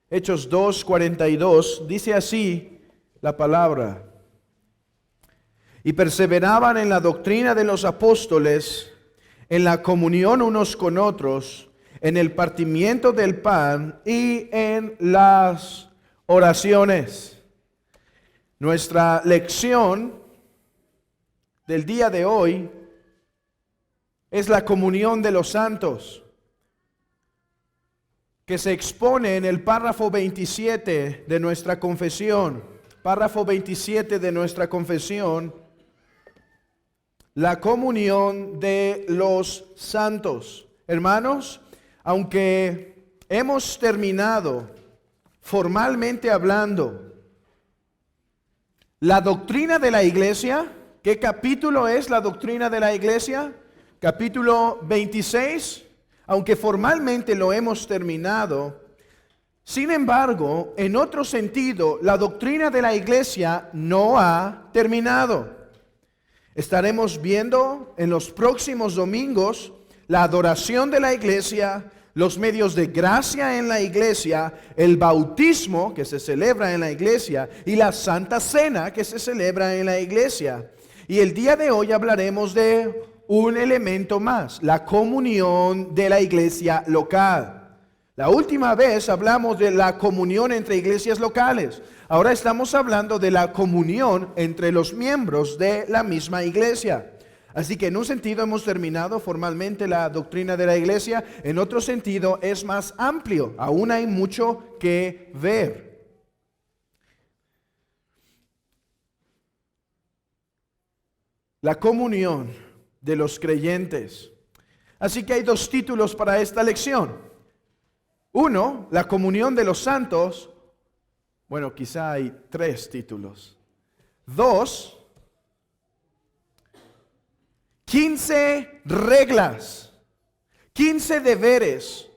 Hechos 2:42, dice así la palabra. Y perseveraban en la doctrina de los apóstoles, en la comunión unos con otros, en el partimiento del pan y en las oraciones. Nuestra lección del día de hoy es la comunión de los santos, que se expone en el párrafo 27 de nuestra confesión. Párrafo 27 de nuestra confesión, la comunión de los santos. Hermanos, aunque hemos terminado formalmente hablando la doctrina de la iglesia, ¿qué capítulo es la doctrina de la iglesia? Capítulo 26, aunque formalmente lo hemos terminado, sin embargo, en otro sentido, la doctrina de la iglesia no ha terminado. Estaremos viendo en los próximos domingos la adoración de la iglesia, los medios de gracia en la iglesia, el bautismo que se celebra en la iglesia y la Santa Cena que se celebra en la iglesia. Y el día de hoy hablaremos de un elemento más, la comunión de la iglesia local. La última vez hablamos de la comunión entre iglesias locales. Ahora estamos hablando de la comunión entre los miembros de la misma iglesia. Así que en un sentido hemos terminado formalmente la doctrina de la iglesia, en otro sentido es más amplio, aún hay mucho que ver. La comunión de los creyentes. Así que hay dos títulos para esta lección. Uno, la comunión de los santos. Bueno, quizá hay tres títulos. Dos, 15 reglas, 15 deberes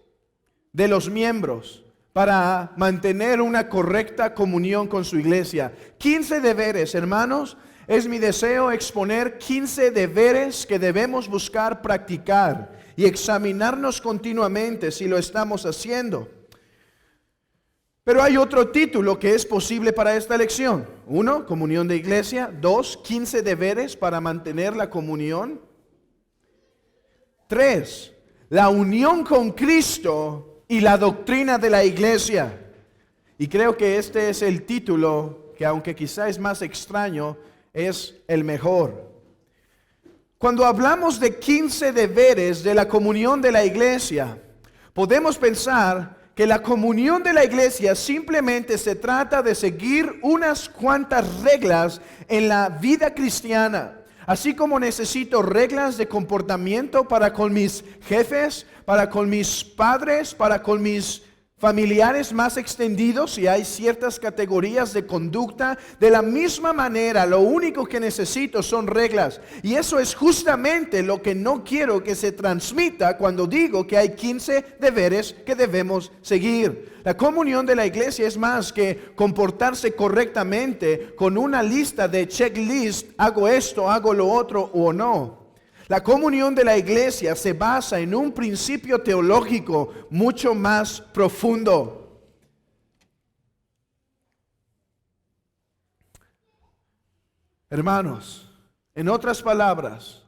de los miembros para mantener una correcta comunión con su iglesia. 15 deberes, hermanos. Es mi deseo exponer 15 deberes que debemos buscar practicar y examinarnos continuamente si lo estamos haciendo. Pero hay otro título que es posible para esta lección. 1, comunión de iglesia. 2, 15 deberes para mantener la comunión. 3, la unión con Cristo y la doctrina de la iglesia. Y creo que este es el título que, aunque quizá es más extraño, es el mejor. Cuando hablamos de 15 deberes de la comunión de la iglesia, podemos pensar que la comunión de la iglesia simplemente se trata de seguir unas cuantas reglas en la vida cristiana. Así como necesito reglas de comportamiento para con mis jefes, para con mis padres, para con mis familiares más extendidos, y hay ciertas categorías de conducta, de la misma manera, lo único que necesito son reglas. Y eso es justamente lo que no quiero que se transmita cuando digo que hay 15 deberes que debemos seguir. La comunión de la iglesia es más que comportarse correctamente con una lista de checklist, hago esto, hago lo otro o no. La comunión de la iglesia se basa en un principio teológico mucho más profundo. Hermanos, en otras palabras,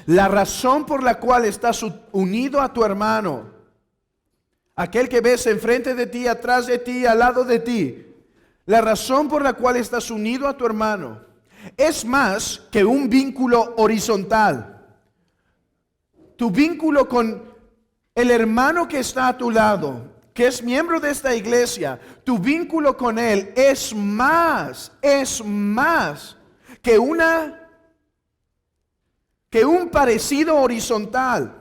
la razón por la cual estás unido a tu hermano, aquel que ves enfrente de ti, atrás de ti, al lado de ti, la razón por la cual estás unido a tu hermano es más que un vínculo horizontal. Tu vínculo con el hermano que está a tu lado, que es miembro de esta iglesia, tu vínculo con él es más que un parecido horizontal.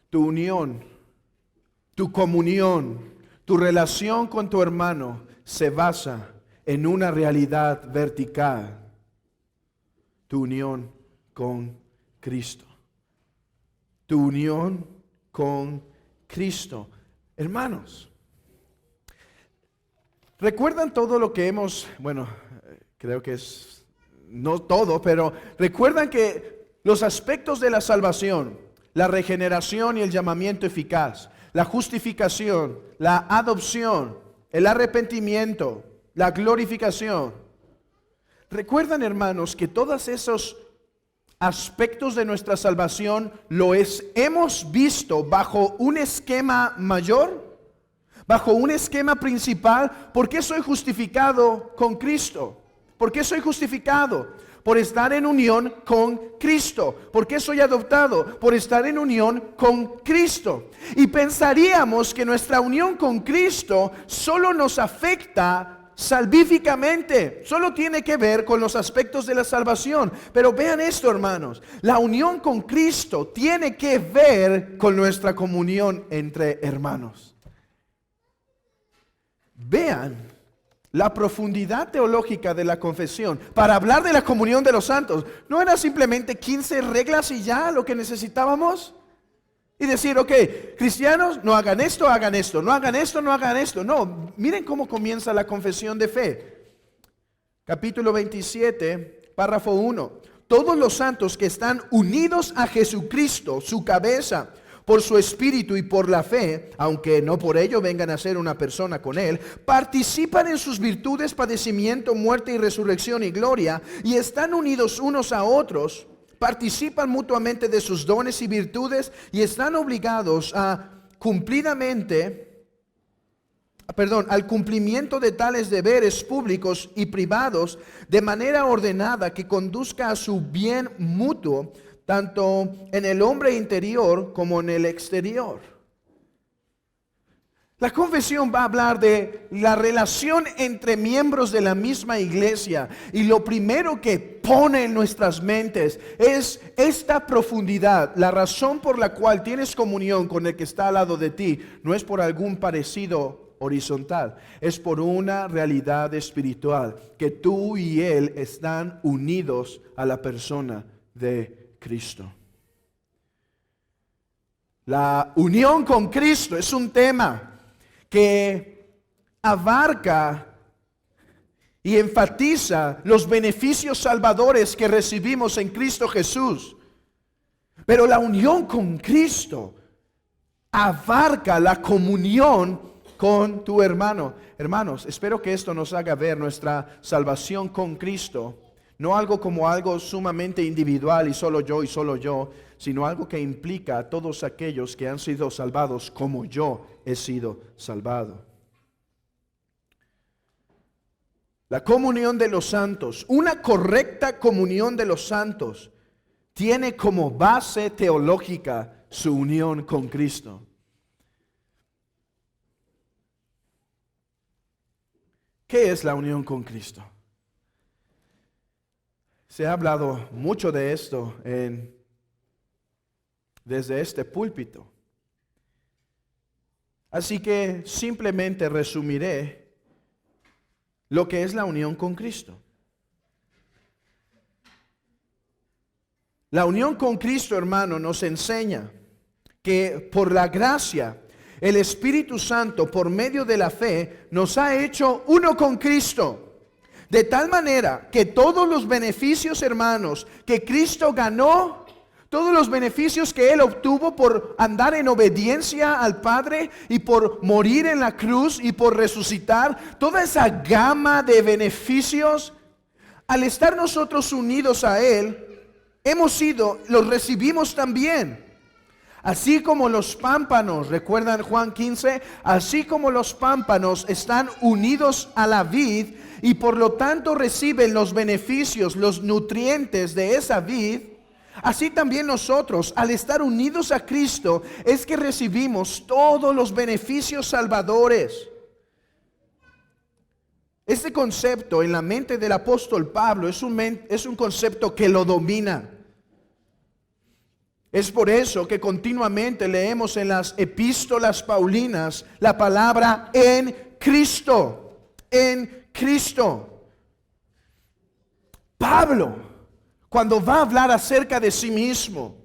Tu unión, tu comunión, tu relación con tu hermano se basa en una realidad vertical. Tu unión con Cristo. Tu unión con Cristo. Hermanos, ¿recuerdan todo lo que hemos, creo que es, no todo, pero recuerdan que Los aspectos de la salvación, la regeneración y el llamamiento eficaz, la justificación, la adopción, el arrepentimiento, la glorificación. ¿Recuerdan, hermanos, que todos esos aspectos de nuestra salvación hemos visto bajo un esquema mayor? Bajo un esquema principal. ¿Por qué soy justificado con Cristo? ¿Por qué soy justificado? Por estar en unión con Cristo. ¿Por qué soy adoptado? Por estar en unión con Cristo. Y pensaríamos que nuestra unión con Cristo solo nos afecta salvíficamente, solo tiene que ver con los aspectos de la salvación. Pero vean esto, hermanos, la unión con Cristo tiene que ver con nuestra comunión entre hermanos. Vean la profundidad teológica de la confesión. Para hablar de la comunión de los santos, ¿no era simplemente 15 reglas y ya lo que necesitábamos? Y decir, ok, cristianos, no hagan esto, hagan esto, no hagan esto, no hagan esto. No, miren cómo comienza la confesión de fe. Capítulo 27, párrafo 1. Todos los santos que están unidos a Jesucristo, su cabeza, por su espíritu y por la fe, aunque no por ello vengan a ser una persona con él, participan en sus virtudes, padecimiento, muerte y resurrección y gloria, y están unidos unos a otros, participan mutuamente de sus dones y virtudes, y están obligados al cumplimiento de tales deberes públicos y privados, de manera ordenada que conduzca a su bien mutuo, tanto en el hombre interior como en el exterior. La confesión va a hablar de la relación entre miembros de la misma iglesia, y lo primero que pone en nuestras mentes es esta profundidad. La razón por la cual tienes comunión con el que está al lado de ti no es por algún parecido horizontal, es por una realidad espiritual, que tú y él están unidos a la persona de Cristo. La unión con Cristo es un tema que abarca y enfatiza los beneficios salvadores que recibimos en Cristo Jesús. Pero la unión con Cristo abarca la comunión con tu hermano. Hermanos, espero que esto nos haga ver nuestra salvación con Cristo, no algo como algo sumamente individual y solo yo, sino algo que implica a todos aquellos que han sido salvados como yo he sido salvado. La comunión de los santos, una correcta comunión de los santos, tiene como base teológica su unión con Cristo. ¿Qué es la unión con Cristo? Se ha hablado mucho de esto desde este púlpito. Así que simplemente resumiré lo que es la unión con Cristo. La unión con Cristo, hermano, nos enseña que por la gracia, el Espíritu Santo, por medio de la fe, nos ha hecho uno con Cristo. De tal manera que todos los beneficios, hermanos, que Cristo ganó, todos los beneficios que Él obtuvo por andar en obediencia al Padre y por morir en la cruz y por resucitar, toda esa gama de beneficios, al estar nosotros unidos a Él, los recibimos también. Así como los pámpanos, ¿recuerdan Juan 15? Así como los pámpanos están unidos a la vid y por lo tanto reciben los beneficios, los nutrientes de esa vid, así también nosotros, al estar unidos a Cristo, es que recibimos todos los beneficios salvadores. Este concepto en la mente del apóstol Pablo es un concepto que lo domina. Es por eso que continuamente leemos en las epístolas paulinas la palabra en Cristo, en Cristo. Pablo, cuando va a hablar acerca de sí mismo,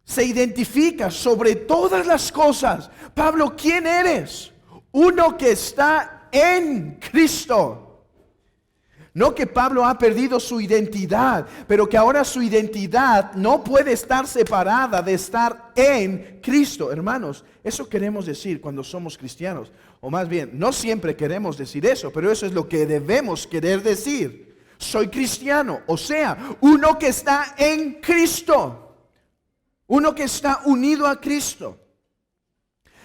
se identifica sobre todas las cosas. Pablo, ¿quién eres? Uno que está en Cristo. No que Pablo ha perdido su identidad, pero que ahora su identidad no puede estar separada de estar en Cristo. Hermanos, eso queremos decir cuando somos cristianos. O más bien, no siempre queremos decir eso, pero eso es lo que debemos querer decir. Soy cristiano, o sea, uno que está en Cristo. Uno que está unido a Cristo.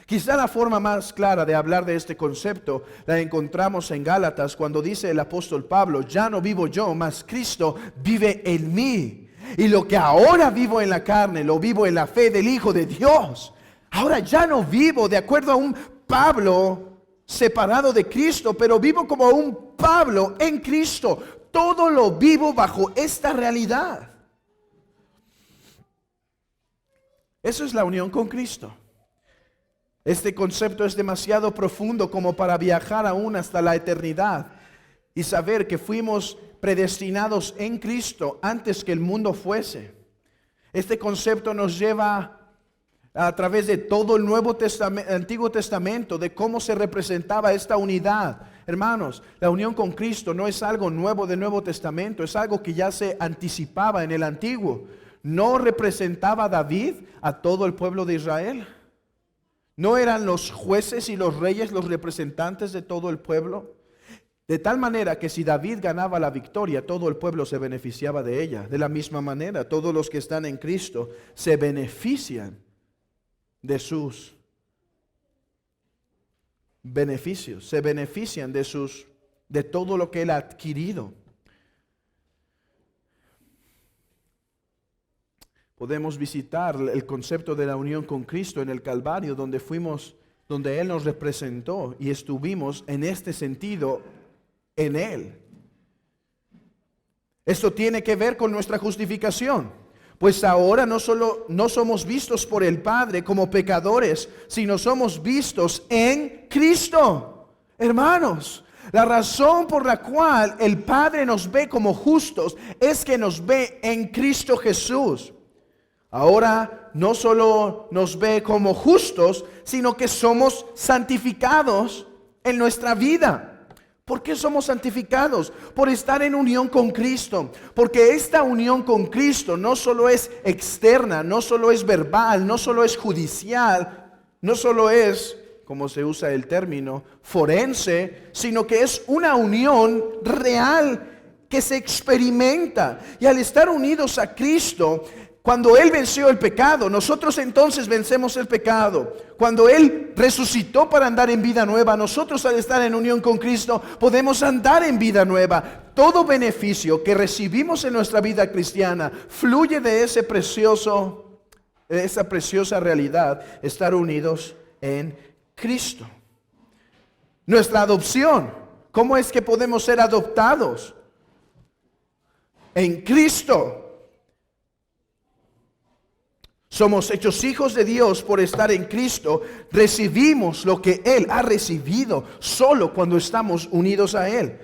Quizá la forma más clara de hablar de este concepto la encontramos en Gálatas cuando dice el apóstol Pablo: ya no vivo yo, mas Cristo vive en mí. Y lo que ahora vivo en la carne, lo vivo en la fe del Hijo de Dios. Ahora ya no vivo de acuerdo a un Pablo separado de Cristo, pero vivo como un Pablo en Cristo. Todo lo vivo bajo esta realidad. Eso es la unión con Cristo. Este concepto es demasiado profundo como para viajar aún hasta la eternidad y saber que fuimos predestinados en Cristo antes que el mundo fuese. Este concepto nos lleva a través de todo el Antiguo Testamento, de cómo se representaba esta unidad. Hermanos, la unión con Cristo no es algo nuevo del Nuevo Testamento, es algo que ya se anticipaba en el Antiguo. ¿No representaba David a todo el pueblo de Israel? ¿No eran los jueces y los reyes los representantes de todo el pueblo? De tal manera que si David ganaba la victoria, todo el pueblo se beneficiaba de ella. De la misma manera, todos los que están en Cristo se benefician de sus beneficios, se benefician de todo lo que Él ha adquirido. Podemos visitar el concepto de la unión con Cristo en el Calvario, donde Él nos representó y estuvimos en este sentido en Él. Esto tiene que ver con nuestra justificación, pues ahora no somos vistos por el Padre como pecadores, sino somos vistos en Cristo. Hermanos, la razón por la cual el Padre nos ve como justos es que nos ve en Cristo Jesús. Ahora no solo nos ve como justos, sino que somos santificados en nuestra vida. ¿Por qué somos santificados? Por estar en unión con Cristo. Porque esta unión con Cristo no solo es externa, no solo es verbal, no solo es judicial, no solo es, como se usa el término, forense, sino que es una unión real que se experimenta. Y al estar unidos a Cristo, cuando Él venció el pecado, nosotros entonces vencemos el pecado. Cuando Él resucitó para andar en vida nueva, nosotros al estar en unión con Cristo podemos andar en vida nueva. Todo beneficio que recibimos en nuestra vida cristiana fluye de esa preciosa realidad, estar unidos en Cristo. Nuestra adopción, ¿cómo es que podemos ser adoptados? En Cristo. Somos hechos hijos de Dios por estar en Cristo. Recibimos lo que Él ha recibido solo cuando estamos unidos a Él.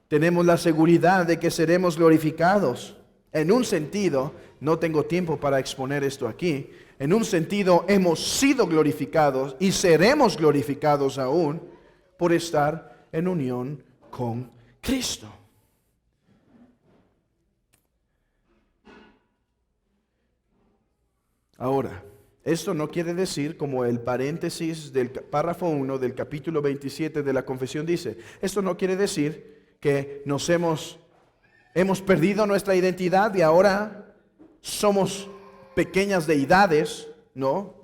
Tenemos la seguridad de que seremos glorificados. En un sentido, no tengo tiempo para exponer esto aquí. En un sentido, hemos sido glorificados y seremos glorificados aún por estar en unión con Cristo. Ahora, esto no quiere decir, como el paréntesis del párrafo 1 del capítulo 27 de la confesión dice, esto no quiere decir que hemos perdido nuestra identidad y ahora somos pequeñas deidades, ¿no?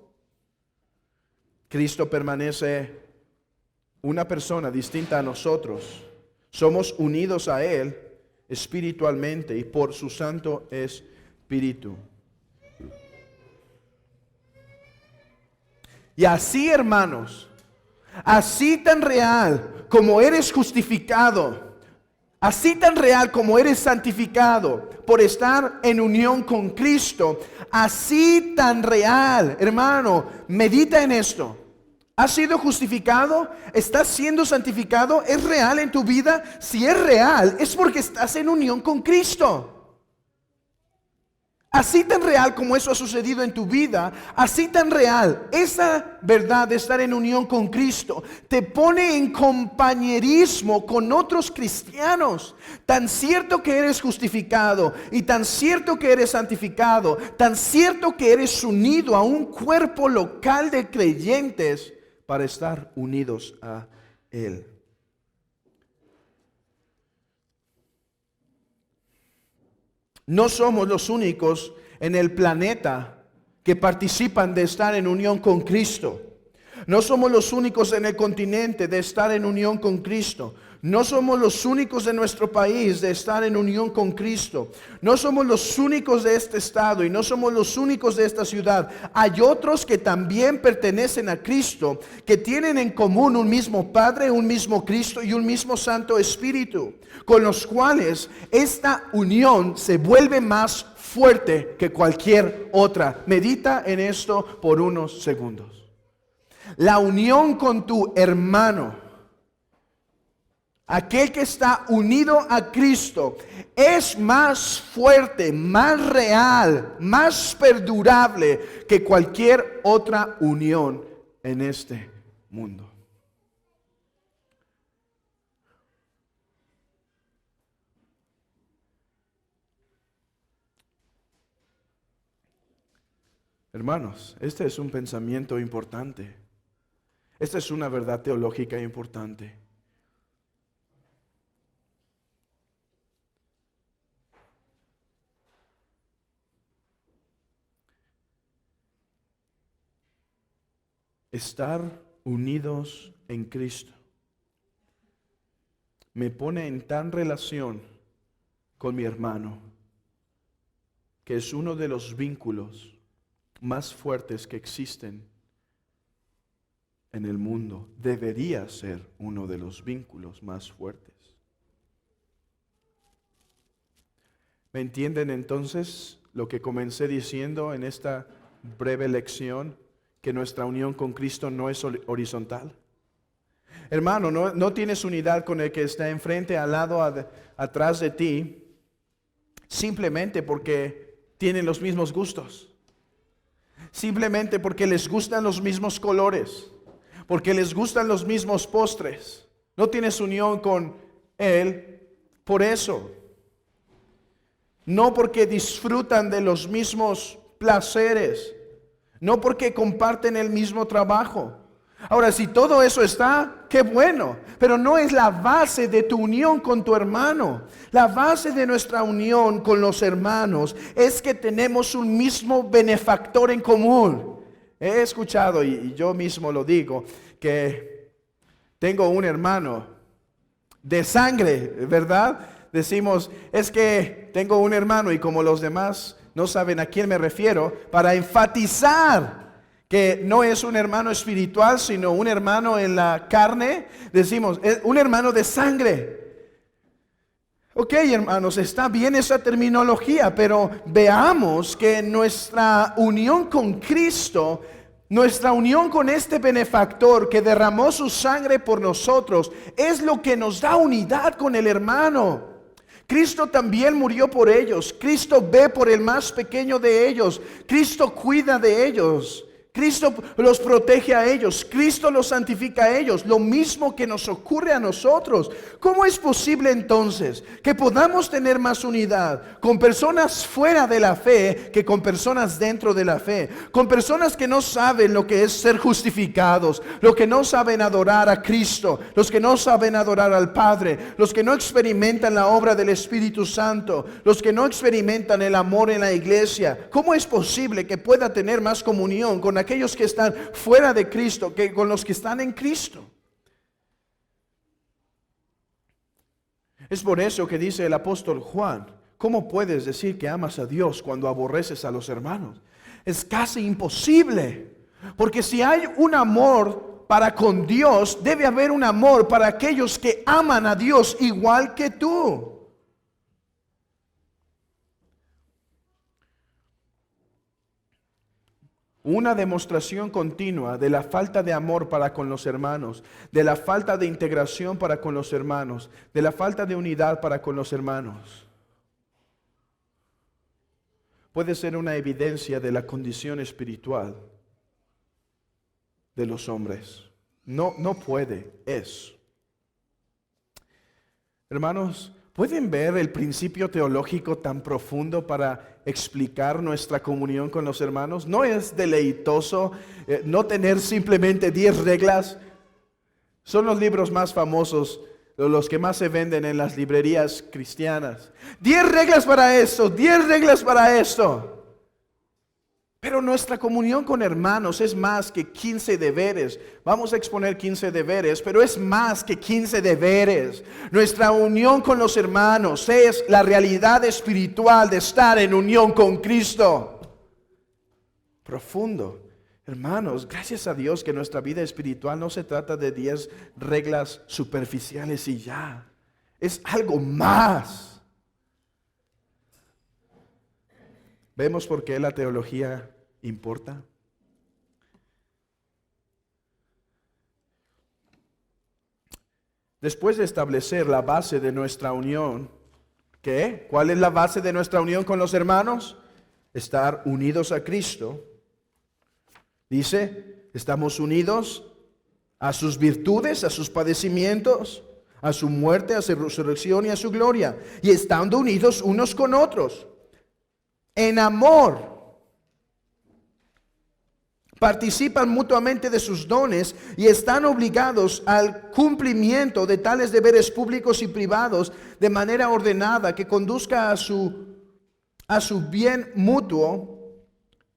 Cristo permanece una persona distinta a nosotros. Somos unidos a Él espiritualmente y por su Santo Espíritu. Y así, hermanos, así tan real como eres justificado, así tan real como eres santificado por estar en unión con Cristo, así tan real, hermano, medita en esto. ¿Has sido justificado? ¿Estás siendo santificado? ¿Es real en tu vida? Si es real, es porque estás en unión con Cristo. Así tan real como eso ha sucedido en tu vida, así tan real, esa verdad de estar en unión con Cristo te pone en compañerismo con otros cristianos. Tan cierto que eres justificado y tan cierto que eres santificado, tan cierto que eres unido a un cuerpo local de creyentes para estar unidos a Él. No somos los únicos en el planeta que participan de estar en unión con Cristo. No somos los únicos en el continente de estar en unión con Cristo. No somos los únicos de nuestro país de estar en unión con Cristo. No somos los únicos de este estado y no somos los únicos de esta ciudad. Hay otros que también pertenecen a Cristo, que tienen en común un mismo Padre, un mismo Cristo y un mismo Santo Espíritu, con los cuales esta unión se vuelve más fuerte que cualquier otra. Medita en esto por unos segundos. La unión con tu hermano, aquel que está unido a Cristo, es más fuerte, más real, más perdurable que cualquier otra unión en este mundo. Hermanos, este es un pensamiento importante. Esta es una verdad teológica importante. Estar unidos en Cristo me pone en tan relación con mi hermano, que es uno de los vínculos más fuertes que existen en el mundo. Debería ser uno de los vínculos más fuertes. ¿Me entienden entonces lo que comencé diciendo en esta breve lección? Que nuestra unión con Cristo no es horizontal. Hermano, no tienes unidad con el que está enfrente, al lado, atrás de ti, simplemente porque tienen los mismos gustos. Simplemente porque les gustan los mismos colores, porque les gustan los mismos postres. No tienes unión con Él por eso. No porque disfrutan de los mismos placeres. No porque comparten el mismo trabajo. Ahora, si todo eso está, qué bueno, pero no es la base de tu unión con tu hermano. La base de nuestra unión con los hermanos es que tenemos un mismo benefactor en común. He escuchado, y yo mismo lo digo, que tengo un hermano de sangre, ¿verdad? Decimos, es que tengo un hermano y como los demás no saben a quién me refiero, para enfatizar que no es un hermano espiritual, sino un hermano en la carne, decimos, es un hermano de sangre. Ok, hermanos, está bien esa terminología, pero veamos que nuestra unión con Cristo, nuestra unión con este benefactor que derramó su sangre por nosotros, es lo que nos da unidad con el hermano. Cristo también murió por ellos. Cristo ve por el más pequeño de ellos. Cristo cuida de ellos. Cristo los protege a ellos. Cristo los santifica a ellos. Lo mismo que nos ocurre a nosotros. ¿Cómo es posible entonces que podamos tener más unidad con personas fuera de la fe que con personas dentro de la fe? Con personas que no saben lo que es ser justificados, los que no saben adorar a Cristo, los que no saben adorar al Padre, los que no experimentan la obra del Espíritu Santo, los que no experimentan el amor en la iglesia. ¿Cómo es posible que pueda tener más comunión con aquellos que están fuera de Cristo que con los que están en Cristo? Es por eso que dice el apóstol Juan, ¿cómo puedes decir que amas a Dios cuando aborreces a los hermanos? Es casi imposible, porque si hay un amor para con Dios, debe haber un amor para aquellos que aman a Dios igual que tú. Una demostración continua de la falta de amor para con los hermanos, de la falta de integración para con los hermanos, de la falta de unidad para con los hermanos. puede ser una evidencia de la condición espiritual de los hombres. No puede, es. Hermanos, ¿pueden ver el principio teológico tan profundo para explicar nuestra comunión con los hermanos? ¿No es deleitoso no tener simplemente 10 reglas? Son los libros más famosos, los que más se venden en las librerías cristianas. 10 reglas para esto, 10 reglas para esto. Pero nuestra comunión con hermanos es más que 15 deberes. Vamos a exponer 15 deberes, pero es más que 15 deberes. Nuestra unión con los hermanos es la realidad espiritual de estar en unión con Cristo. Profundo. Hermanos, gracias a Dios que nuestra vida espiritual no se trata de 10 reglas superficiales y ya. Es algo más. ¿Vemos por qué la teología importa? Después de establecer la base de nuestra unión, ¿qué? ¿Cuál es la base de nuestra unión con los hermanos? Estar unidos a Cristo. Dice, estamos unidos a sus virtudes, a sus padecimientos, a su muerte, a su resurrección y a su gloria. Y estando unidos unos con otros. En amor, participan mutuamente de sus dones y están obligados al cumplimiento de tales deberes públicos y privados de manera ordenada que conduzca a su bien mutuo,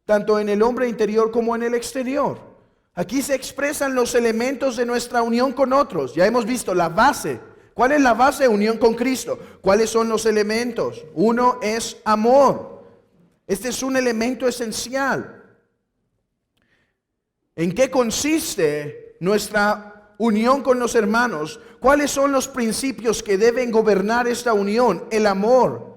tanto en el hombre interior como en el exterior. Aquí se expresan los elementos de nuestra unión con otros. Ya hemos visto la base. ¿Cuál es la base? Unión con Cristo. ¿Cuáles son los elementos? Uno es amor. Este es un elemento esencial. ¿En qué consiste nuestra unión con los hermanos? ¿Cuáles son los principios que deben gobernar esta unión? El amor.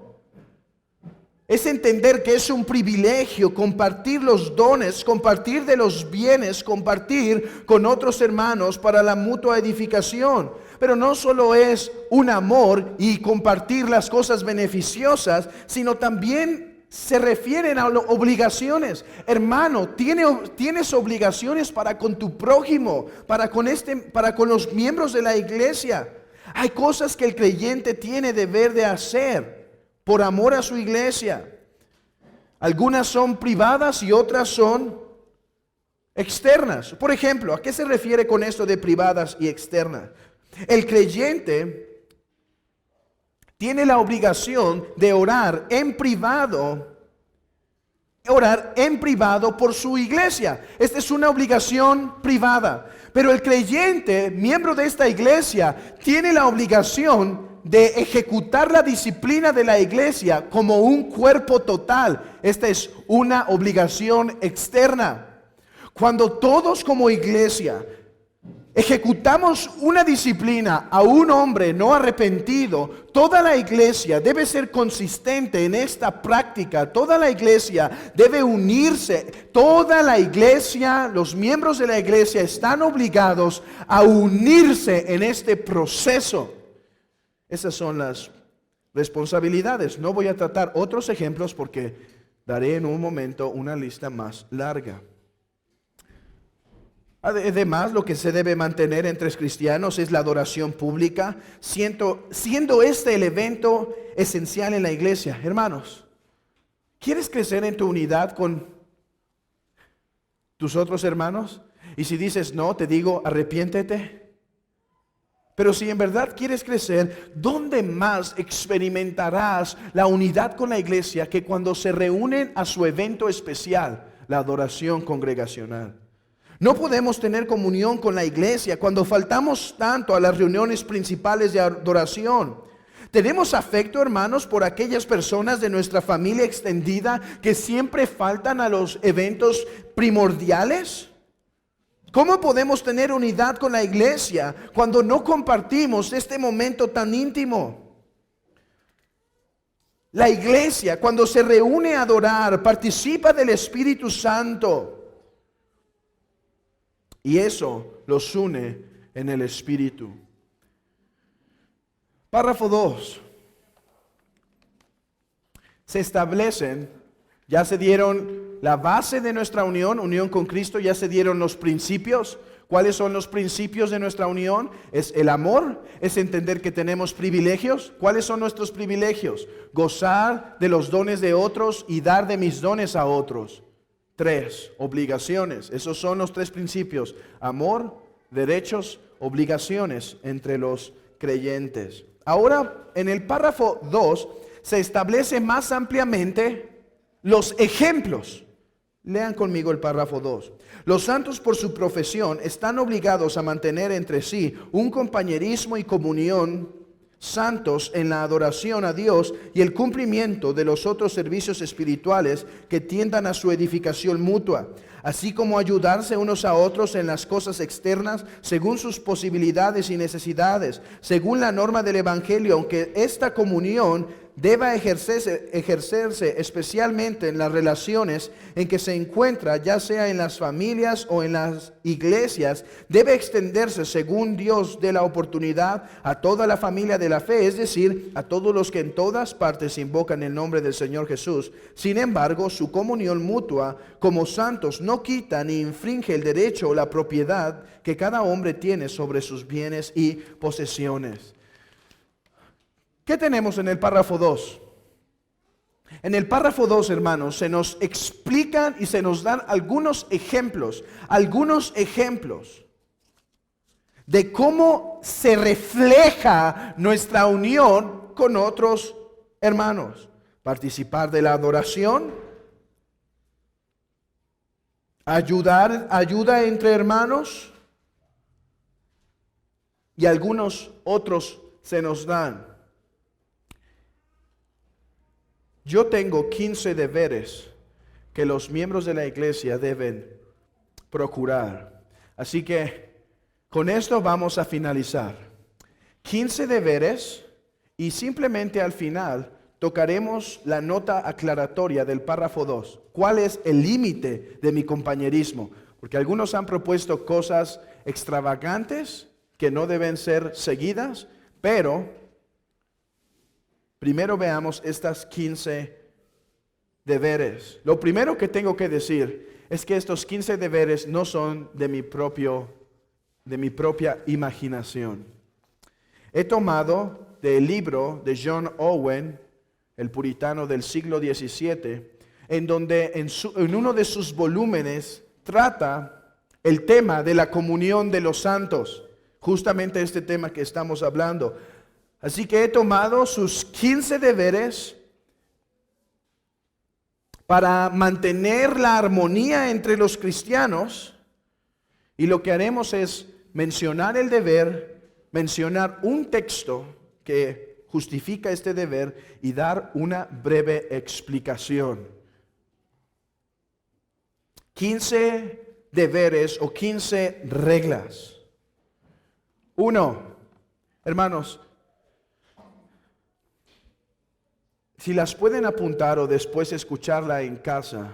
Es entender que es un privilegio compartir los dones, compartir de los bienes, compartir con otros hermanos para la mutua edificación. Pero no solo es un amor y compartir las cosas beneficiosas, sino también se refieren a obligaciones. Hermano, tienes obligaciones para con tu prójimo, para con los miembros de la iglesia. Hay cosas que el creyente tiene deber de hacer por amor a su iglesia. Algunas son privadas y otras son externas. Por ejemplo, ¿a qué se refiere con esto de privadas y externas? El creyente tiene la obligación de orar en privado por su iglesia. Esta es una obligación privada. Pero el creyente, miembro de esta iglesia, tiene la obligación de ejecutar la disciplina de la iglesia como un cuerpo total. Esta es una obligación externa. Cuando todos como iglesia ejecutamos una disciplina a un hombre no arrepentido, toda la iglesia debe ser consistente en esta práctica. Toda la iglesia debe unirse. Toda la iglesia, los miembros de la iglesia están obligados a unirse en este proceso. Esas son las responsabilidades. No voy a tratar otros ejemplos porque daré en un momento una lista más larga. Además, lo que se debe mantener entre cristianos es la adoración pública, siendo este el evento esencial en la iglesia. Hermanos, ¿quieres crecer en tu unidad con tus otros hermanos? Y si dices no, te digo, arrepiéntete. Pero si en verdad quieres crecer, ¿dónde más experimentarás la unidad con la iglesia que cuando se reúnen a su evento especial, la adoración congregacional? No podemos tener comunión con la iglesia cuando faltamos tanto a las reuniones principales de adoración. ¿Tenemos afecto, hermanos, por aquellas personas de nuestra familia extendida que siempre faltan a los eventos primordiales? ¿Cómo podemos tener unidad con la iglesia cuando no compartimos este momento tan íntimo? La iglesia, cuando se reúne a adorar, participa del Espíritu Santo. Y eso los une en el Espíritu. Párrafo 2. Se establecen Ya se dieron la base de nuestra unión con Cristo, ya se dieron los principios. ¿Cuáles son los principios de nuestra unión? Es el amor, es entender que tenemos privilegios. ¿Cuáles son nuestros privilegios? Gozar de los dones de otros y dar de mis dones a otros. 3, obligaciones. Esos son los 3 principios: amor, derechos, obligaciones entre los creyentes. Ahora, en el párrafo 2 se establece más ampliamente los ejemplos. Lean conmigo el párrafo 2. Los santos, por su profesión, están obligados a mantener entre sí un compañerismo y comunión santos en la adoración a Dios y el cumplimiento de los otros servicios espirituales que tiendan a su edificación mutua, así como ayudarse unos a otros en las cosas externas según sus posibilidades y necesidades, según la norma del Evangelio, aunque esta comunión deba ejercerse especialmente en las relaciones en que se encuentra, ya sea en las familias o en las iglesias, debe extenderse según Dios dé la oportunidad a toda la familia de la fe, es decir, a todos los que en todas partes invocan el nombre del Señor Jesús. Sin embargo, su comunión mutua como santos no quita ni infringe el derecho o la propiedad que cada hombre tiene sobre sus bienes y posesiones. ¿Qué tenemos en el párrafo 2? En el párrafo 2, hermanos, se nos explican y se nos dan algunos ejemplos de cómo se refleja nuestra unión con otros hermanos. Participar de la adoración, ayuda entre hermanos, y algunos otros se nos dan. Yo tengo 15 deberes que los miembros de la iglesia deben procurar. Así que con esto vamos a finalizar. 15 deberes, y simplemente al final tocaremos la nota aclaratoria del párrafo 2. ¿Cuál es el límite de mi compañerismo? Porque algunos han propuesto cosas extravagantes que no deben ser seguidas, pero primero veamos estas 15 deberes. Lo primero que tengo que decir es que estos 15 deberes no son de mi propia imaginación. He tomado del libro de John Owen, el puritano del siglo XVII, en donde en uno de sus volúmenes trata el tema de la comunión de los santos, justamente este tema que estamos hablando. Así que he tomado sus 15 deberes para mantener la armonía entre los cristianos, y lo que haremos es mencionar el deber, mencionar un texto que justifica este deber y dar una breve explicación. 15 deberes o 15 reglas. 1, hermanos, si las pueden apuntar o después escucharla en casa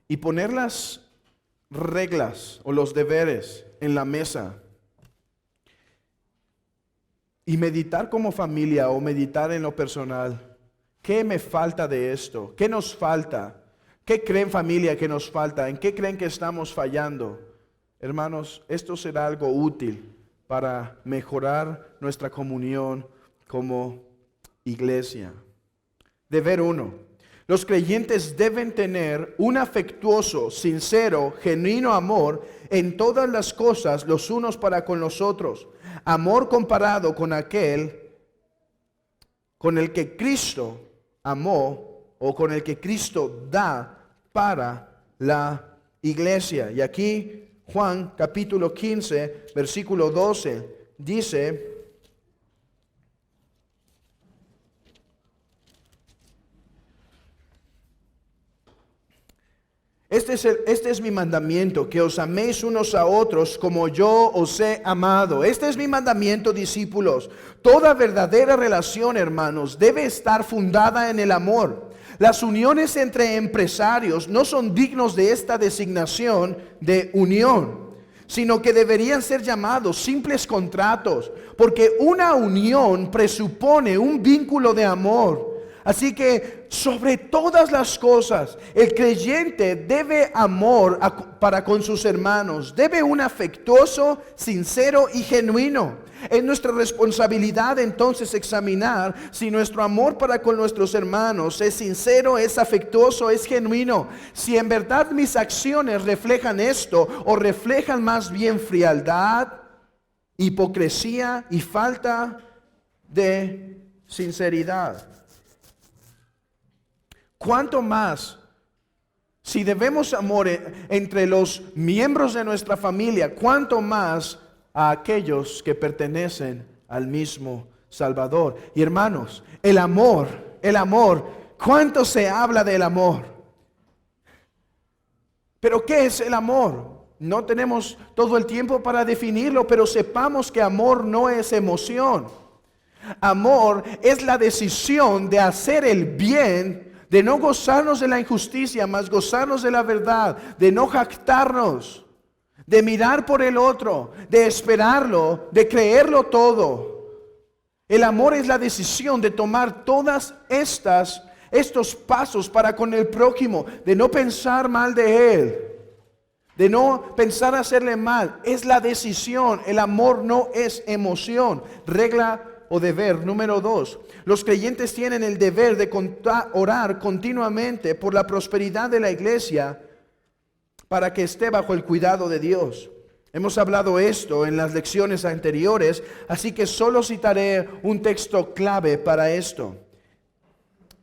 y poner las reglas o los deberes en la mesa y meditar como familia o meditar en lo personal, ¿qué me falta de esto? ¿Qué nos falta? ¿Qué creen, familia, que nos falta? ¿En qué creen que estamos fallando? Hermanos, esto será algo útil para mejorar nuestra comunión como iglesia. Deber 1. Los creyentes deben tener un afectuoso, sincero, genuino amor en todas las cosas los unos para con los otros. Amor comparado con aquel con el que Cristo amó o con el que Cristo da para la iglesia. Y aquí Juan capítulo 15, versículo 12 dice: Este es mi mandamiento, que os améis unos a otros como yo os he amado. Este es mi mandamiento, discípulos. Toda verdadera relación, hermanos, debe estar fundada en el amor. Las uniones entre empresarios no son dignos de esta designación de unión, sino que deberían ser llamados simples contratos, porque una unión presupone un vínculo de amor. Así que sobre todas las cosas, el creyente debe amor para con sus hermanos, debe un afectuoso, sincero y genuino. Es nuestra responsabilidad entonces examinar si nuestro amor para con nuestros hermanos es sincero, es afectuoso, es genuino. Si en verdad mis acciones reflejan esto o reflejan más bien frialdad, hipocresía y falta de sinceridad. ¿Cuánto más si debemos amor entre los miembros de nuestra familia, cuánto más a aquellos que pertenecen al mismo Salvador? Y hermanos, el amor, ¿cuánto se habla del amor? ¿Pero qué es el amor? No tenemos todo el tiempo para definirlo, pero sepamos que amor no es emoción. Amor es la decisión de hacer el bien, de no gozarnos de la injusticia, mas gozarnos de la verdad, de no jactarnos, de mirar por el otro, de esperarlo, de creerlo todo. El amor es la decisión de tomar todas estos pasos para con el prójimo, de no pensar mal de él, de no pensar hacerle mal. Es la decisión. El amor no es emoción. Regla o deber número 2. Los creyentes tienen el deber de orar continuamente por la prosperidad de la iglesia para que esté bajo el cuidado de Dios. Hemos hablado esto en las lecciones anteriores, así que solo citaré un texto clave para esto.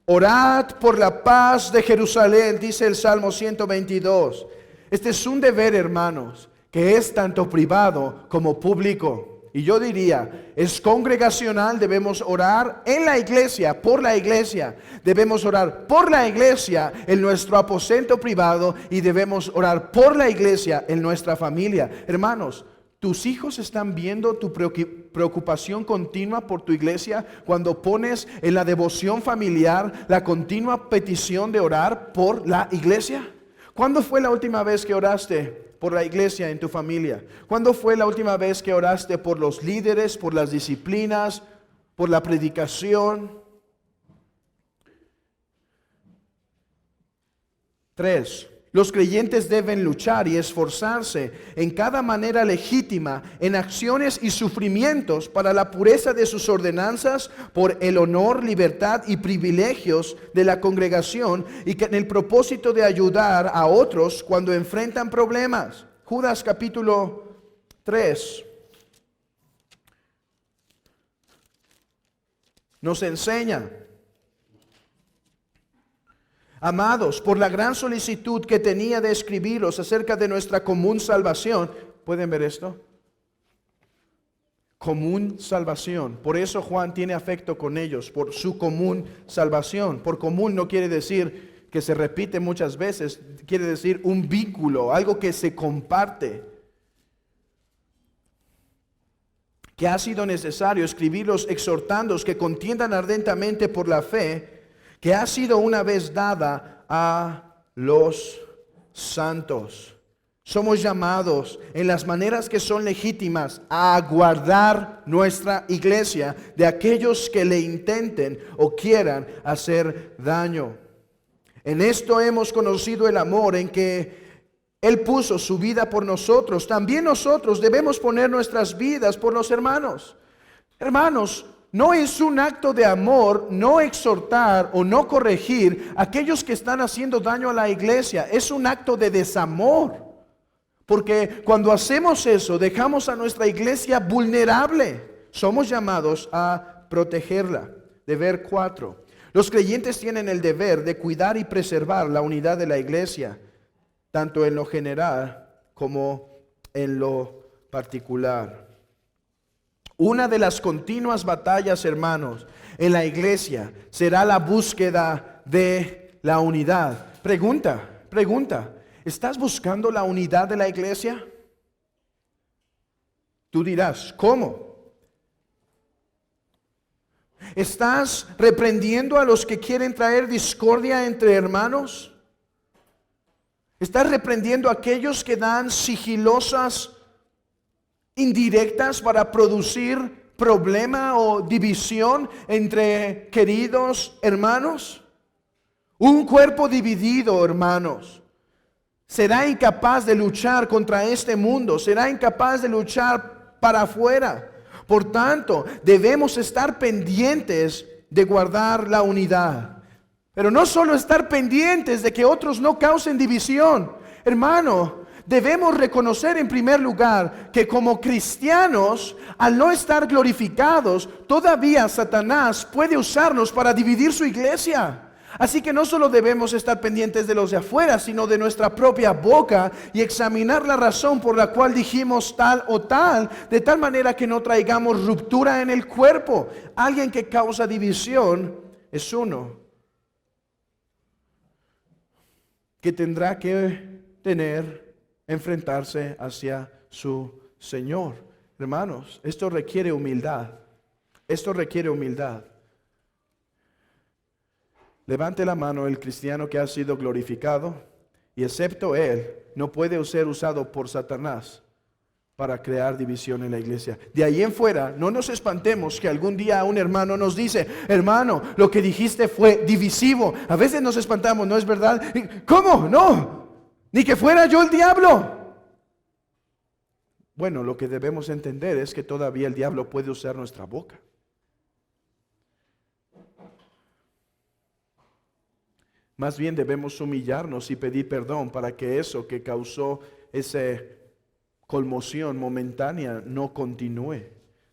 Orad por la paz de Jerusalén, dice el Salmo 122. Este es un deber, hermanos, que es tanto privado como público. Y yo diría, es congregacional, debemos orar en la iglesia, por la iglesia. Debemos orar por la iglesia en nuestro aposento privado y debemos orar por la iglesia en nuestra familia. Hermanos, ¿tus hijos están viendo tu preocupación continua por tu iglesia cuando pones en la devoción familiar la continua petición de orar por la iglesia? ¿Cuándo fue la última vez que oraste por la iglesia en tu familia? ¿Cuándo fue la última vez que oraste por los líderes, por las disciplinas, por la predicación? 3. Los creyentes deben luchar y esforzarse en cada manera legítima, en acciones y sufrimientos para la pureza de sus ordenanzas, por el honor, libertad y privilegios de la congregación y en el propósito de ayudar a otros cuando enfrentan problemas. Judas capítulo 3 nos enseña: amados, por la gran solicitud que tenía de escribiros acerca de nuestra común salvación. ¿Pueden ver esto? Común salvación. Por eso Juan tiene afecto con ellos, por su común salvación. Por común no quiere decir que se repite muchas veces, quiere decir un vínculo, algo que se comparte. Que ha sido necesario escribirlos exhortándoos que contiendan ardentemente por la fe que ha sido una vez dada a los santos. Somos llamados en las maneras que son legítimas a guardar nuestra iglesia de aquellos que le intenten o quieran hacer daño. En esto hemos conocido el amor, en que Él puso su vida por nosotros. También nosotros debemos poner nuestras vidas por los hermanos. Hermanos, no es un acto de amor no exhortar o no corregir a aquellos que están haciendo daño a la iglesia. Es un acto de desamor. Porque cuando hacemos eso, dejamos a nuestra iglesia vulnerable. Somos llamados a protegerla. Deber 4. Los creyentes tienen el deber de cuidar y preservar la unidad de la iglesia, tanto en lo general como en lo particular. Una de las continuas batallas, hermanos, en la iglesia será la búsqueda de la unidad. Pregunta, ¿estás buscando la unidad de la iglesia? Tú dirás, ¿cómo? ¿Estás reprendiendo a los que quieren traer discordia entre hermanos? ¿Estás reprendiendo a aquellos que dan sigilosas indirectas para producir problema o división entre queridos hermanos? Un cuerpo dividido, hermanos, será incapaz de luchar contra este mundo, será incapaz de luchar para afuera. Por tanto, debemos estar pendientes de guardar la unidad. Pero no solo estar pendientes de que otros no causen división. Hermano, debemos reconocer en primer lugar que como cristianos, al no estar glorificados, todavía Satanás puede usarnos para dividir su iglesia. Así que no solo debemos estar pendientes de los de afuera, sino de nuestra propia boca y examinar la razón por la cual dijimos tal o tal, de tal manera que no traigamos ruptura en el cuerpo. Alguien que causa división es uno que tendrá que enfrentarse hacia su Señor. Hermanos, esto requiere humildad. Esto requiere humildad. Levante la mano el cristiano que ha sido glorificado y excepto él no puede ser usado por Satanás para crear división en la iglesia. De ahí en fuera, no nos espantemos que algún día un hermano nos dice: hermano, lo que dijiste fue divisivo. A veces nos espantamos, ¿no es verdad? ¿Cómo? No, ni que fuera yo el diablo. Bueno, lo que debemos entender es que todavía el diablo puede usar nuestra boca. Más bien debemos humillarnos y pedir perdón para que eso que causó esa conmoción momentánea no continúe.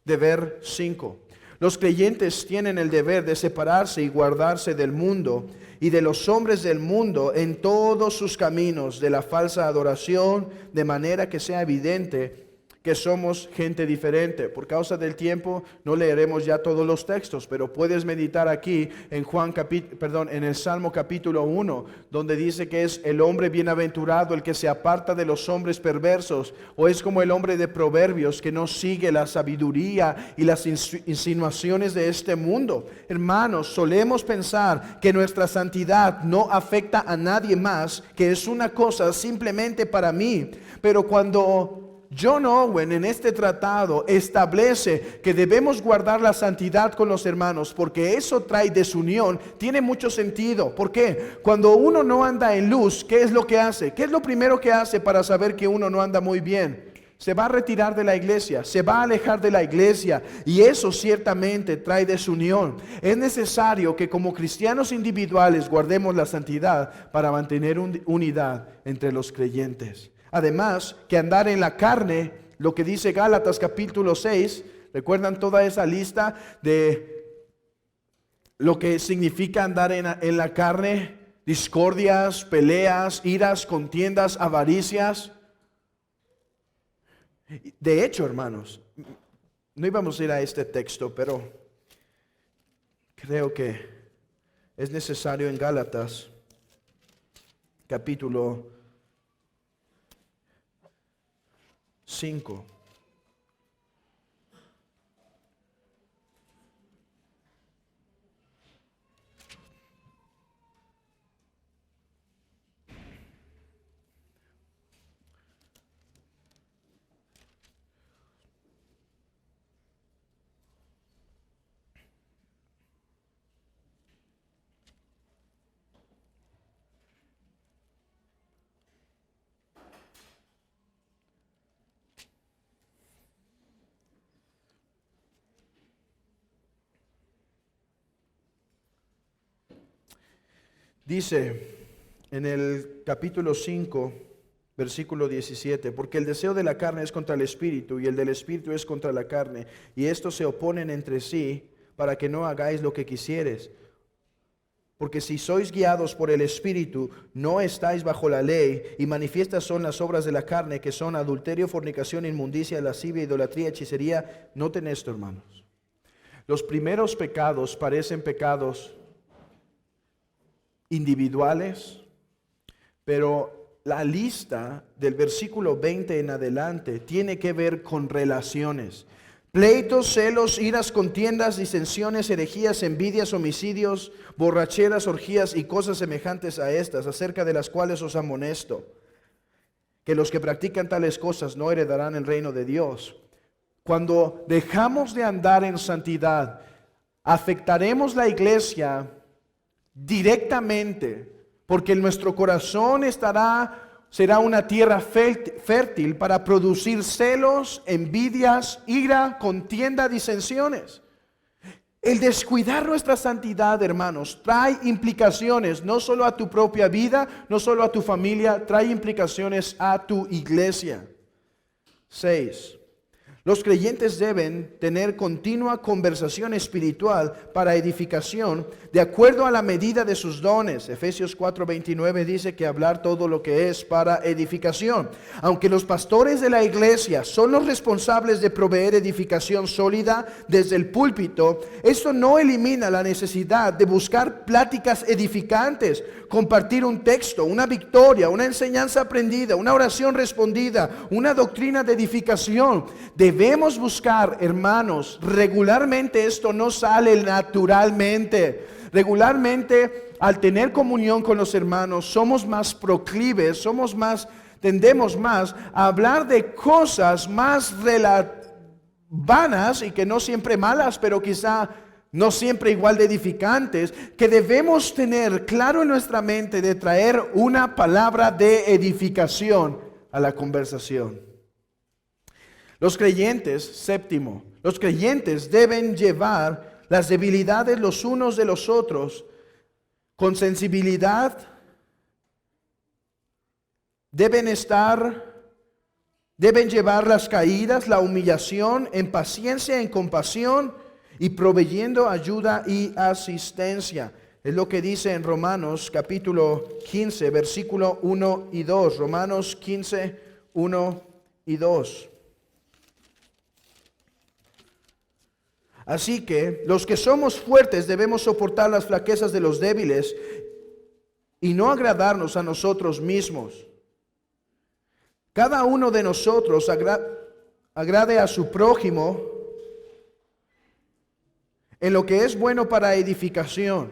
Deber 5. Los creyentes tienen el deber de separarse y guardarse del mundo y de los hombres del mundo en todos sus caminos, de la falsa adoración, de manera que sea evidente que somos gente diferente. Por causa del tiempo no leeremos ya todos los textos, pero puedes meditar aquí en en el Salmo capítulo 1, donde dice que es el hombre bienaventurado el que se aparta de los hombres perversos, o es como el hombre de Proverbios que no sigue la sabiduría y las insinuaciones de este mundo. Hermanos, solemos pensar que nuestra santidad no afecta a nadie más, que es una cosa simplemente para mí, pero cuando John Owen en este tratado establece que debemos guardar la santidad con los hermanos porque eso trae desunión, tiene mucho sentido. ¿Por qué? Cuando uno no anda en luz, ¿qué es lo que hace? ¿Qué es lo primero que hace para saber que uno no anda muy bien? Se va a retirar de la iglesia, se va a alejar de la iglesia, y eso ciertamente trae desunión. Es necesario que como cristianos individuales guardemos la santidad para mantener unidad entre los creyentes. Además, que andar en la carne, lo que dice Gálatas capítulo 6, ¿recuerdan toda esa lista de lo que significa andar en la carne? Discordias, peleas, iras, contiendas, avaricias. De hecho, hermanos, no íbamos a ir a este texto, pero creo que es necesario en Gálatas capítulo 5. Dice en el capítulo 5, versículo 17, porque el deseo de la carne es contra el espíritu y el del espíritu es contra la carne, y estos se oponen entre sí para que no hagáis lo que quisieres. Porque si sois guiados por el espíritu, no estáis bajo la ley, y manifiestas son las obras de la carne, que son adulterio, fornicación, inmundicia, lascivia, idolatría, hechicería. Noten esto, hermanos. Los primeros pecados parecen pecados individuales, pero la lista del versículo 20 en adelante tiene que ver con relaciones. Pleitos, celos, iras, contiendas, disensiones, herejías, envidias, homicidios, borracheras, orgías y cosas semejantes a estas, acerca de las cuales os amonesto, que los que practican tales cosas no heredarán el reino de Dios. cuando dejamos de andar en santidad, afectaremos la iglesia directamente, porque nuestro corazón será una tierra fértil para producir celos, envidias, ira, contienda, disensiones. El descuidar nuestra santidad, hermanos, trae implicaciones no solo a tu propia vida, no solo a tu familia, trae implicaciones a tu iglesia. 6. Los creyentes deben tener continua conversación espiritual para edificación de acuerdo a la medida de sus dones. Efesios 4:29 dice que hablar todo lo que es para edificación. Aunque los pastores de la iglesia son los responsables de proveer edificación sólida desde el púlpito, esto no elimina la necesidad de buscar pláticas edificantes, compartir un texto, una victoria, una enseñanza aprendida, una oración respondida, una doctrina de edificación. Debemos buscar, hermanos, regularmente. Esto no sale naturalmente. Regularmente, al tener comunión con los hermanos, somos más proclives, tendemos más a hablar de cosas más vanas y que no siempre malas, pero quizá no siempre igual de edificantes, que debemos tener claro en nuestra mente de traer una palabra de edificación a la conversación. Los creyentes, séptimo, los creyentes deben llevar las debilidades los unos de los otros con sensibilidad. Deben llevar las caídas, la humillación, en paciencia, en compasión y proveyendo ayuda y asistencia. Es lo que dice en Romanos capítulo 15, versículo 1 y 2. Romanos 15, 1 y 2. Así que los que somos fuertes debemos soportar las flaquezas de los débiles y no agradarnos a nosotros mismos. Cada uno de nosotros agrade a su prójimo en lo que es bueno para edificación.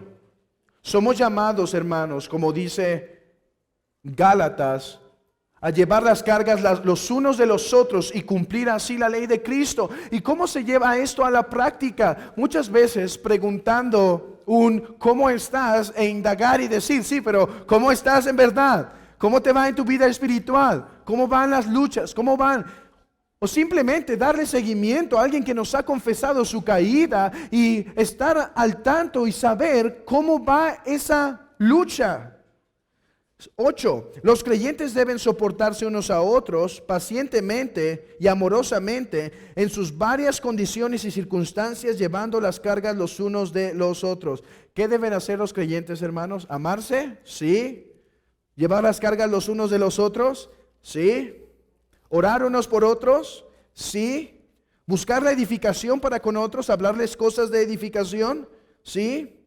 Somos llamados, hermanos, como dice Gálatas, a llevar las cargas los unos de los otros y cumplir así la ley de Cristo. ¿Y cómo se lleva esto a la práctica? Muchas veces preguntando ¿cómo estás? E indagar y decir, sí, pero ¿cómo estás en verdad? ¿Cómo te va en tu vida espiritual? ¿Cómo van las luchas? ¿Cómo van? O simplemente darle seguimiento a alguien que nos ha confesado su caída y estar al tanto y saber cómo va esa lucha. 8. Los creyentes deben soportarse unos a otros pacientemente y amorosamente en sus varias condiciones y circunstancias, llevando las cargas los unos de los otros. ¿Qué deben hacer los creyentes, hermanos? ¿Amarse? Sí. ¿Llevar las cargas los unos de los otros? Sí. ¿Orar unos por otros? Sí. ¿Buscar la edificación para con otros? ¿Hablarles cosas de edificación? Sí.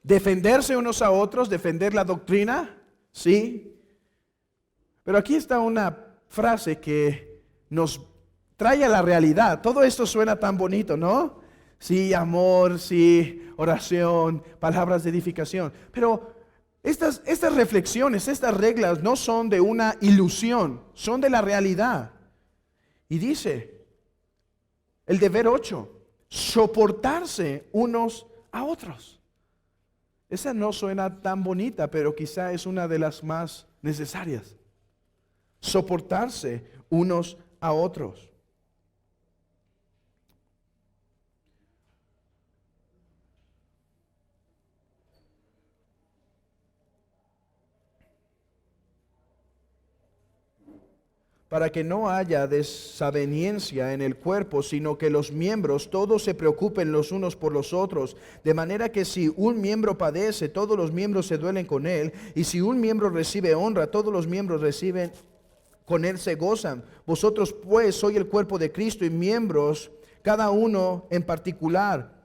¿Defenderse unos a otros? ¿Defender la doctrina? Sí. Pero aquí está una frase que nos trae a la realidad. Todo esto suena tan bonito, ¿no? Sí, amor, sí, oración, palabras de edificación. Pero estas reflexiones, estas reglas no son de una ilusión, son de la realidad. Y dice, el deber 8, soportarse unos a otros. Esa no suena tan bonita, pero quizá es una de las más necesarias. Soportarse unos a otros. Para que no haya desaveniencia en el cuerpo, sino que los miembros todos se preocupen los unos por los otros, de manera que si un miembro padece, todos los miembros se duelen con él, y si un miembro recibe honra, todos los miembros reciben con él se gozan. Vosotros pues sois el cuerpo de Cristo y miembros, cada uno en particular.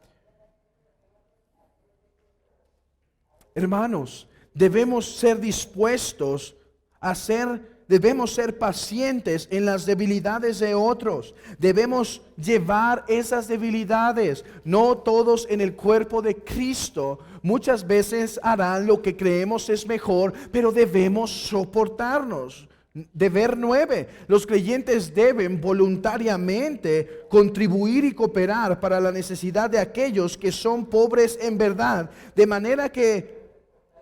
Hermanos, debemos ser dispuestos a ser debemos ser pacientes en las debilidades de otros. Debemos llevar esas debilidades. No todos en el cuerpo de Cristo muchas veces harán lo que creemos es mejor, pero debemos soportarnos. Deber 9. Los creyentes deben voluntariamente contribuir y cooperar para la necesidad de aquellos que son pobres en verdad, de manera que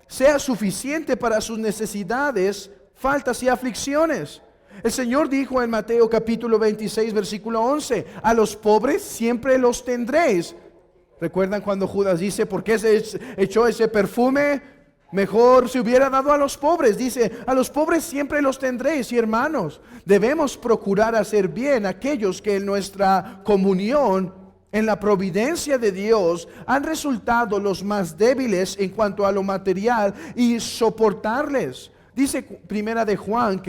sea suficiente para sus necesidades, faltas y aflicciones. El Señor dijo en Mateo capítulo 26 versículo 11: a los pobres siempre los tendréis. ¿Recuerdan cuando Judas dice: ¿por qué se echó ese perfume? Mejor se hubiera dado a los pobres. Dice: a los pobres siempre los tendréis. Y hermanos, debemos procurar hacer bien a aquellos que en nuestra comunión, en la providencia de Dios, han resultado los más débiles en cuanto a lo material, y soportarles. Dice primera de Juan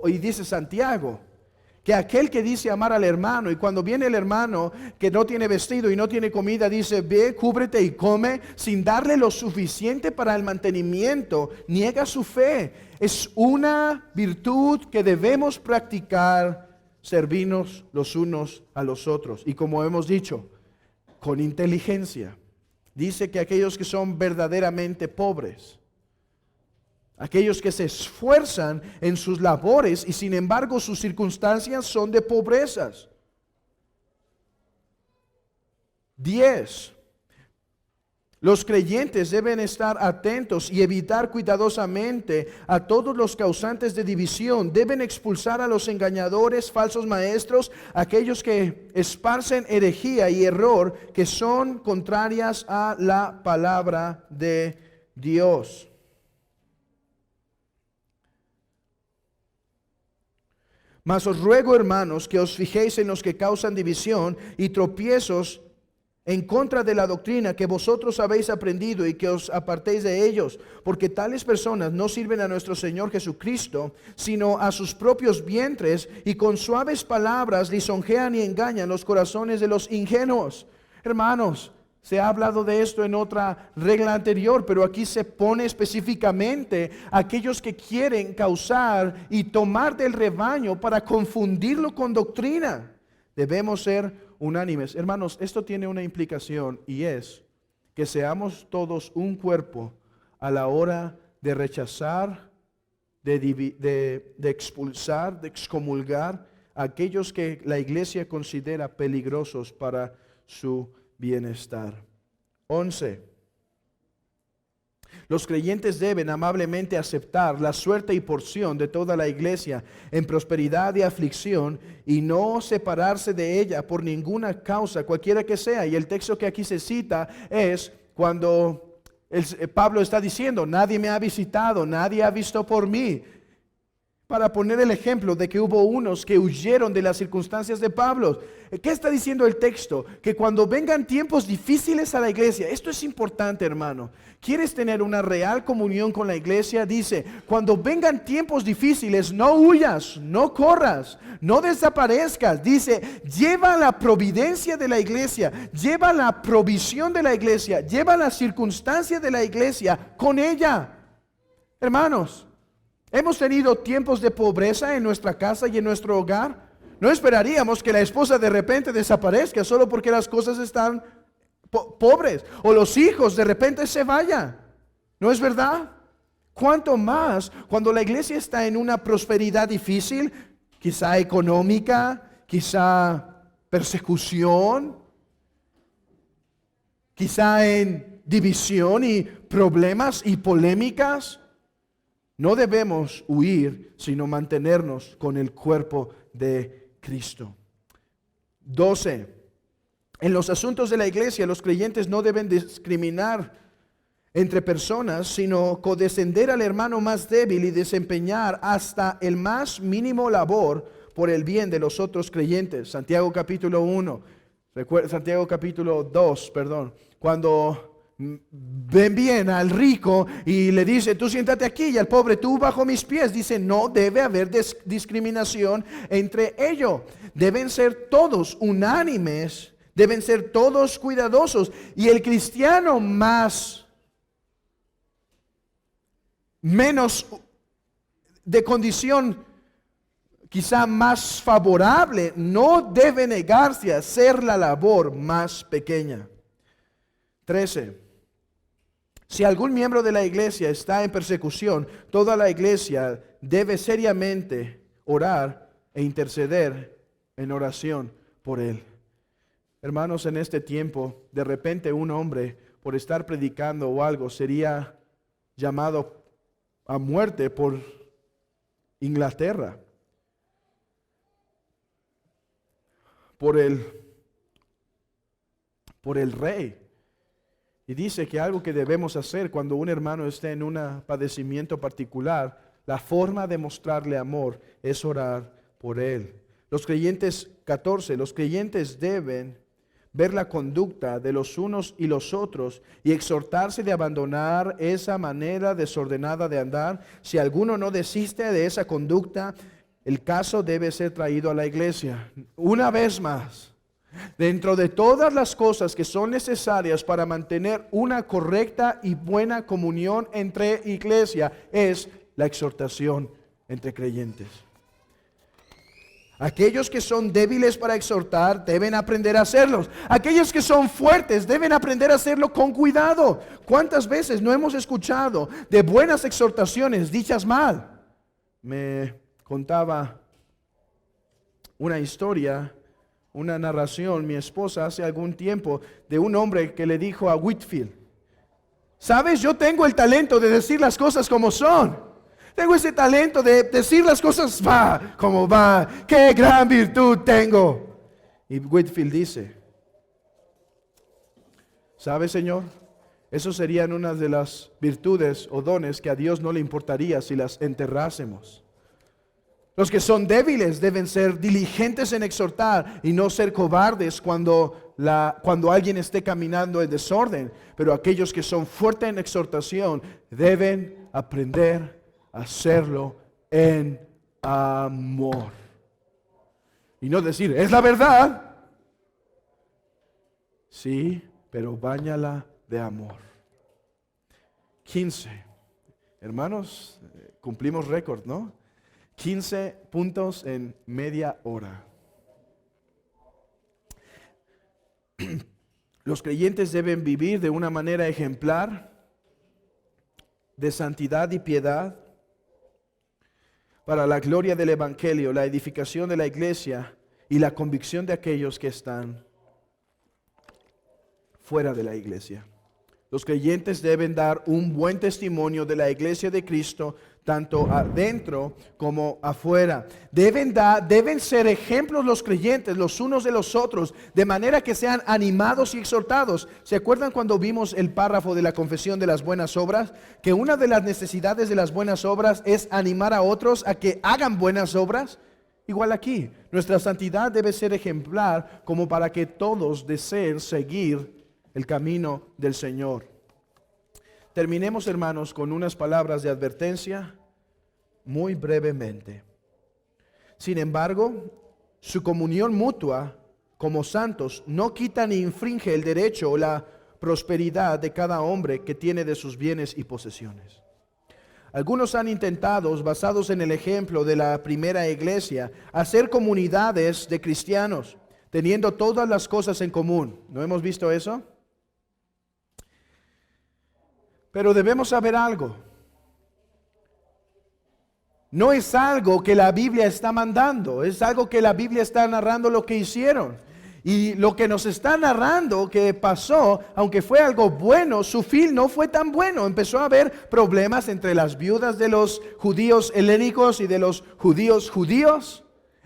y dice Santiago, que aquel que dice amar al hermano, y cuando viene el hermano que no tiene vestido y no tiene comida, dice: ve, cúbrete y come, sin darle lo suficiente para el mantenimiento, niega su fe. Es una virtud que debemos practicar, servirnos los unos a los otros, y como hemos dicho, con inteligencia. Dice que aquellos que son verdaderamente pobres, aquellos que se esfuerzan en sus labores y sin embargo sus circunstancias son de pobrezas. 10. Los creyentes deben estar atentos y evitar cuidadosamente a todos los causantes de división. Deben expulsar a los engañadores, falsos maestros, aquellos que esparcen herejía y error, que son contrarias a la palabra de Dios. Mas os ruego, hermanos, que os fijéis en los que causan división y tropiezos en contra de la doctrina que vosotros habéis aprendido, y que os apartéis de ellos, porque tales personas no sirven a nuestro Señor Jesucristo, sino a sus propios vientres, y con suaves palabras lisonjean y engañan los corazones de los ingenuos. Hermanos, se ha hablado de esto en otra regla anterior, pero aquí se pone específicamente aquellos que quieren causar y tomar del rebaño para confundirlo con doctrina. Debemos ser unánimes. Hermanos, esto tiene una implicación, y es que seamos todos un cuerpo a la hora de rechazar, de expulsar, de excomulgar a aquellos que la iglesia considera peligrosos para su bienestar. 11. Los creyentes deben amablemente aceptar la suerte y porción de toda la iglesia en prosperidad y aflicción, y no separarse de ella por ninguna causa, cualquiera que sea. Y el texto que aquí se cita es cuando Pablo está diciendo: nadie me ha visitado, nadie ha visto por mí. Para poner el ejemplo de que hubo unos que huyeron de las circunstancias de Pablo. ¿Qué está diciendo el texto? Que cuando vengan tiempos difíciles a la iglesia, esto es importante, hermano. ¿Quieres tener una real comunión con la iglesia? Dice: cuando vengan tiempos difíciles, no huyas, no corras, no desaparezcas. Dice: lleva la providencia de la iglesia, lleva la provisión de la iglesia, lleva las circunstancias de la iglesia con ella. Hermanos, hemos tenido tiempos de pobreza en nuestra casa y en nuestro hogar. No esperaríamos que la esposa de repente desaparezca solo porque las cosas están pobres, o los hijos de repente se vayan. ¿No es verdad? Cuanto más cuando la iglesia está en una prosperidad difícil, quizá económica, quizá persecución, quizá en división y problemas y polémicas. No debemos huir, sino mantenernos con el cuerpo de Cristo. 12. En los asuntos de la iglesia, los creyentes no deben discriminar entre personas, sino condescender al hermano más débil y desempeñar hasta el más mínimo labor por el bien de los otros creyentes. Santiago capítulo 2, cuando ven bien al rico y le dice: tú siéntate aquí, y al pobre: tú bajo mis pies. Dice: no debe haber discriminación entre ellos. Deben ser todos unánimes, deben ser todos cuidadosos. Y el cristiano menos de condición quizá más favorable, no debe negarse a hacer la labor más pequeña. 13. Si algún miembro de la iglesia está en persecución, toda la iglesia debe seriamente orar e interceder en oración por él. Hermanos, en este tiempo, de repente un hombre, por estar predicando o algo, sería llamado a muerte por Inglaterra, por el rey. Y dice que algo que debemos hacer cuando un hermano esté en un padecimiento particular, la forma de mostrarle amor es orar por él. Los creyentes, 14, los creyentes deben ver la conducta de los unos y los otros y exhortarse de abandonar esa manera desordenada de andar. Si alguno no desiste de esa conducta, el caso debe ser traído a la iglesia. Una vez más, dentro de todas las cosas que son necesarias para mantener una correcta y buena comunión entre iglesia, es la exhortación entre creyentes. Aquellos que son débiles para exhortar deben aprender a hacerlos. Aquellos que son fuertes deben aprender a hacerlo con cuidado. ¿Cuántas veces no hemos escuchado de buenas exhortaciones dichas mal? Me contaba una historia, una narración, mi esposa hace algún tiempo, de un hombre que le dijo a Whitfield: ¿sabes? Yo tengo el talento de decir las cosas como son. Tengo ese talento de decir las cosas va como va. ¡Qué gran virtud tengo! Y Whitfield dice: ¿sabe, Señor? Eso serían unas de las virtudes o dones que a Dios no le importaría si las enterrásemos. Los que son débiles deben ser diligentes en exhortar y no ser cobardes cuando alguien esté caminando en desorden. Pero aquellos que son fuertes en exhortación deben aprender hacerlo en amor. Y no decir, es la verdad. Sí, pero báñala de amor. 15. Hermanos, cumplimos récord, ¿no? 15 puntos en media hora. Los creyentes deben vivir de una manera ejemplar, de santidad y piedad, para la gloria del Evangelio, la edificación de la iglesia y la convicción de aquellos que están fuera de la iglesia. Los creyentes deben dar un buen testimonio de la iglesia de Cristo, tanto adentro como afuera. Deben ser ejemplos los creyentes los unos de los otros, de manera que sean animados y exhortados. ¿Se acuerdan cuando vimos el párrafo de la confesión de las buenas obras? Que una de las necesidades de las buenas obras es animar a otros a que hagan buenas obras. Igual aquí, nuestra santidad debe ser ejemplar como para que todos deseen seguir el camino del Señor. Terminemos, hermanos, con unas palabras de advertencia muy brevemente. Sin embargo, su comunión mutua como santos no quita ni infringe el derecho o la prosperidad de cada hombre que tiene de sus bienes y posesiones. Algunos han intentado, basados en el ejemplo de la primera iglesia, hacer comunidades de cristianos, teniendo todas las cosas en común. ¿No hemos visto eso? Pero debemos saber algo. No es algo que la Biblia está mandando, es algo que la Biblia está narrando lo que hicieron. Y lo que nos está narrando que pasó, aunque fue algo bueno, su fin no fue tan bueno. Empezó a haber problemas entre las viudas de los judíos helénicos y de los judíos.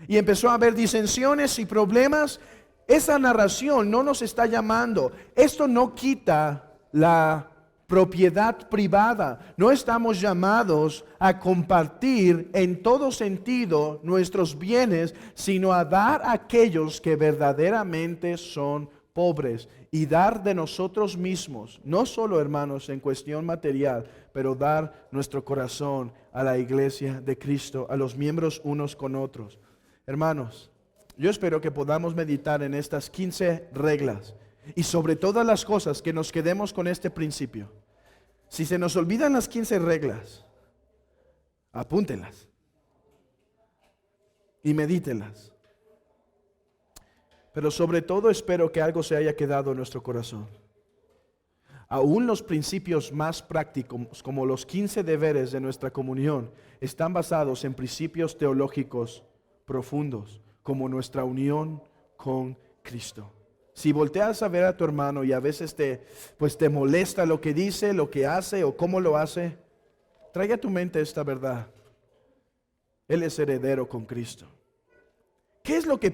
Y empezó a haber disensiones y problemas. Esa narración no nos está llamando. Esto no quita la propiedad privada. No estamos llamados a compartir en todo sentido nuestros bienes, sino a dar a aquellos que verdaderamente son pobres y dar de nosotros mismos, no solo, hermanos, en cuestión material, pero dar nuestro corazón a la iglesia de Cristo, a los miembros unos con otros. Hermanos, yo espero que podamos meditar en estas 15 reglas. Y sobre todas las cosas que nos quedemos con este principio. Si se nos olvidan las 15 reglas, Apúntelas y medítelas. Pero sobre todo espero que algo se haya quedado en nuestro corazón. Aún los principios más prácticos, como los 15 deberes de nuestra comunión, están basados en principios teológicos profundos, como nuestra unión con Cristo. Si volteas a ver a tu hermano y a veces te molesta lo que dice, lo que hace o cómo lo hace, trae a tu mente esta verdad. Él es heredero con Cristo. ¿Qué es lo que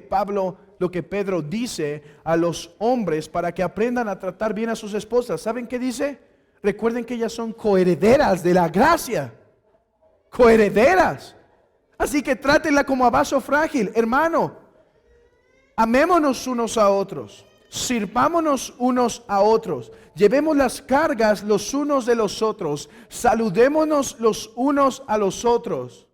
Pedro dice a los hombres para que aprendan a tratar bien a sus esposas? ¿Saben qué dice? Recuerden que ellas son coherederas de la gracia. Coherederas. Así que trátenla como a vaso frágil. Hermano, amémonos unos a otros. Sirvámonos unos a otros. Llevemos las cargas los unos de los otros. Saludémonos los unos a los otros.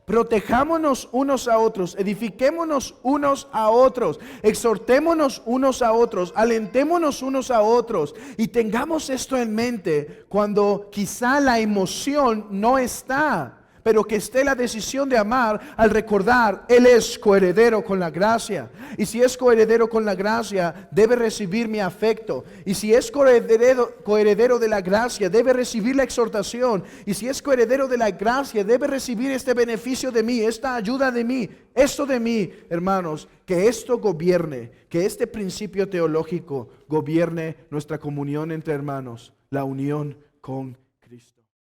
Protejámonos unos a otros, edifiquémonos unos a otros, exhortémonos unos a otros, alentémonos unos a otros y tengamos esto en mente cuando quizá la emoción no está, pero que esté la decisión de amar al recordar, Él es coheredero con la gracia. Y si es coheredero con la gracia, debe recibir mi afecto. Y si es coheredero de la gracia, debe recibir la exhortación. Y si es coheredero de la gracia, debe recibir este beneficio de mí, esta ayuda de mí, esto de mí, hermanos. Que esto gobierne, que este principio teológico gobierne nuestra comunión entre hermanos, la unión con Cristo.